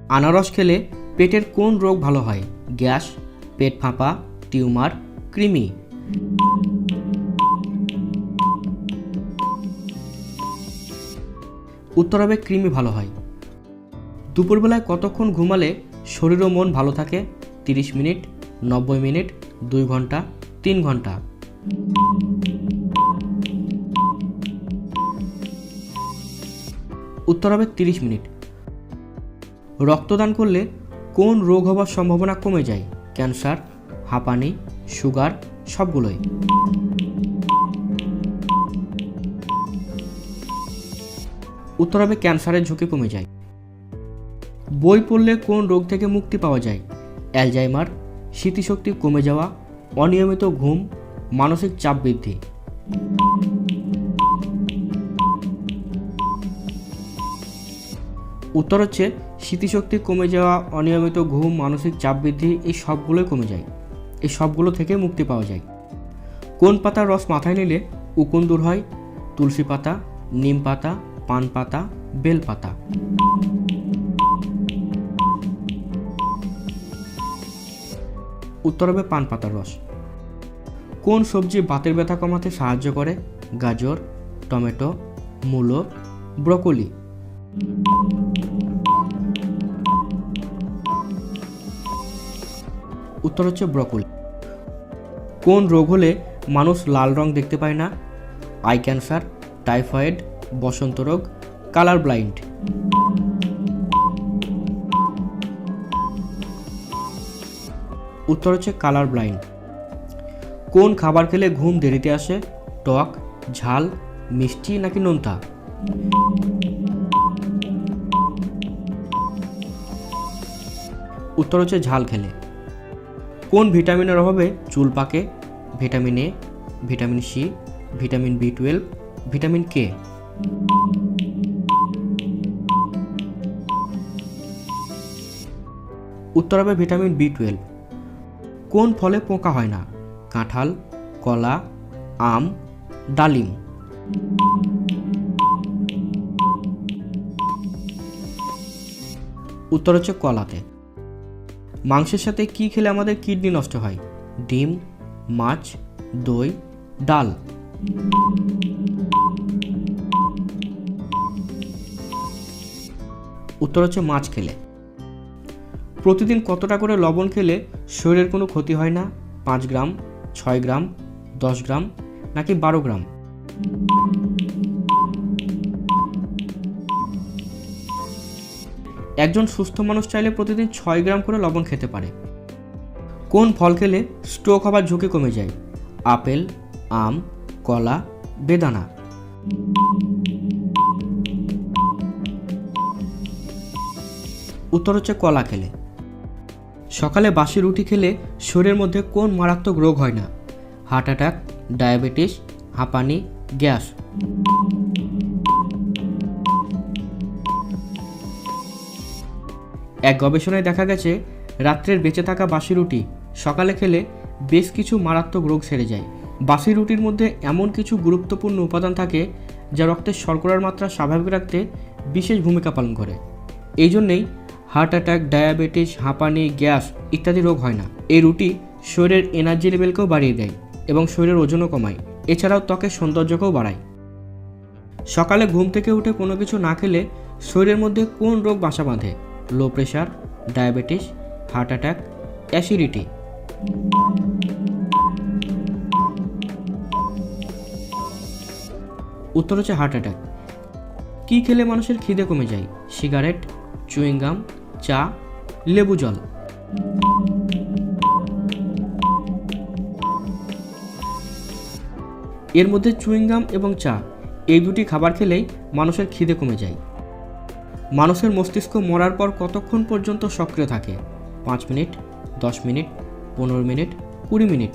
আনারস খেলে পেটের কোন রোগ ভালো হয়? গ্যাস, পেট ফাঁপা, টিউমার, কৃমি। উত্তর হবে কৃমি ভালো হয়। দুপুরবেলায় কতক্ষণ ঘুমালে শরীর ও মন ভালো থাকে? 30 মিনিট, 90 মিনিট, 2 ঘন্টা, 3 ঘন্টা। উত্তর হবে 30 মিনিট। রক্তদান করলে কোন রোগ হওয়ার সম্ভাবনা কমে যায়? ক্যান্সার, হাঁপানি, সুগার, সবগুলোই। উত্তর হবে ক্যান্সারের ঝুঁকি কমে যায়। বই পড়লে কোন রোগ থেকে মুক্তি পাওয়া যায়? অ্যালজাইমার, স্মৃতিশক্তি কমে যাওয়া, অনিয়মিত ঘুম, মানসিক চাপ বৃদ্ধি। উত্তর হচ্ছে স্মৃতিশক্তি কমে যাওয়া, অনিয়মিত ঘুম, মানসিক চাপ বৃদ্ধি, এই সবগুলোই কমে যায়। এই সবগুলো থেকে মুক্তি পাওয়া যায়। কোন পাতার রস মাথায় নিলে উকুন দূর হয়? তুলসী পাতা, নিম পাতা, পান পাতা, বেল পাতা। উত্তর হবে পান পাতার রস। কোন সবজি বাতের ব্যথা কমাতে সাহায্য করে? গাজর, টমেটো, মূলো, ব্রকোলি। উত্তর হচ্ছে ব্রকোলি। কোন রোগ হলে মানুষ লাল রং দেখতে পায় না? আই ক্যান্সার, টাইফয়েড, বসন্ত রোগ, কালার ব্লাইন্ড। উত্তর হচ্ছে কালার ব্লাইন্ড। কোন খাবার খেলে ঘুম দেরিতে আসে? টক, ঝাল, মিষ্টি নাকি নোনতা? উত্তর হচ্ছে ঝাল খেলে। কোন ভিটামিনের অভাবে চুল পাকে? Vitamin A, vitamin C, vitamin B12, vitamin K. উত্তর হবে ভিটামিন B12। কোন ফলে পোকা হয় না? কাঁঠাল, কলা, আম, ডালিম। উত্তর হচ্ছে কলাতে। মাংসের সাথে কি খেলে আমাদের কিডনি নষ্ট হয়? ডিম, মাছ, দই, ডাল। উত্তর হচ্ছে মাছ খেলে। প্রতিদিন কতটা করে লবণ খেলে শরীরের কোনো ক্ষতি হয় না? 5 গ্রাম, 6 গ্রাম, 10 গ্রাম নাকি 12 গ্রাম? একজন সুস্থ মানুষ চাইলে প্রতিদিন 6 গ্রাম করে লবণ খেতে পারে। কোন ফল খেলে স্ট্রোক হবার ঝুঁকি কমে যায়? আপেল, আম, কলা, বেদানা। উত্তর হচ্ছে কলা খেলে। সকালে বাসি রুটি খেলে শরীরের মধ্যে কোন মারাত্মক রোগ হয় না? হার্ট অ্যাটাক, ডায়াবেটিস, হাঁপানি, গ্যাস। এক গবেষণায় দেখা গেছে রাত্রের বেঁচে থাকা বাসি রুটি সকালে খেলে বেশ কিছু মারাত্মক রোগ সেরে যায়। বাসি রুটির মধ্যে এমন কিছু গুরুত্বপূর্ণ উপাদান থাকে যা রক্তের শর্করার মাত্রা স্বাভাবিক রাখতে বিশেষ ভূমিকা পালন করে। এই জন্যেই হার্ট অ্যাটাক, ডায়াবেটিস, হাঁপানি, গ্যাস ইত্যাদি রোগ হয় না। এই রুটি শরীরের এনার্জি লেভেলকেও বাড়িয়ে দেয় এবং শরীরের ওজনও কমায়। এছাড়াও ত্বকের সৌন্দর্যকেও বাড়ায়। সকালে ঘুম থেকে উঠে কোনো কিছু না খেলে শরীরের মধ্যে কোন রোগ বাসা বাঁধে? Low pressure, diabetes, heart attack, acidity. উত্তর হচ্ছে হার্ট অ্যাটাক। কি খেলে মানুষের খিদে কমে যায়? সিগারেট, চুইংগাম, চা, লেবু জল। এর মধ্যে চুইংগাম এবং চা এই দুটি খাবার খেলেই মানুষের খিদে কমে যায়। মানুষের মস্তিষ্ক মরার পর কতক্ষণ পর্যন্ত সক্রিয় থাকে? 5 মিনিট, 10 মিনিট, 15 মিনিট, 20 মিনিট।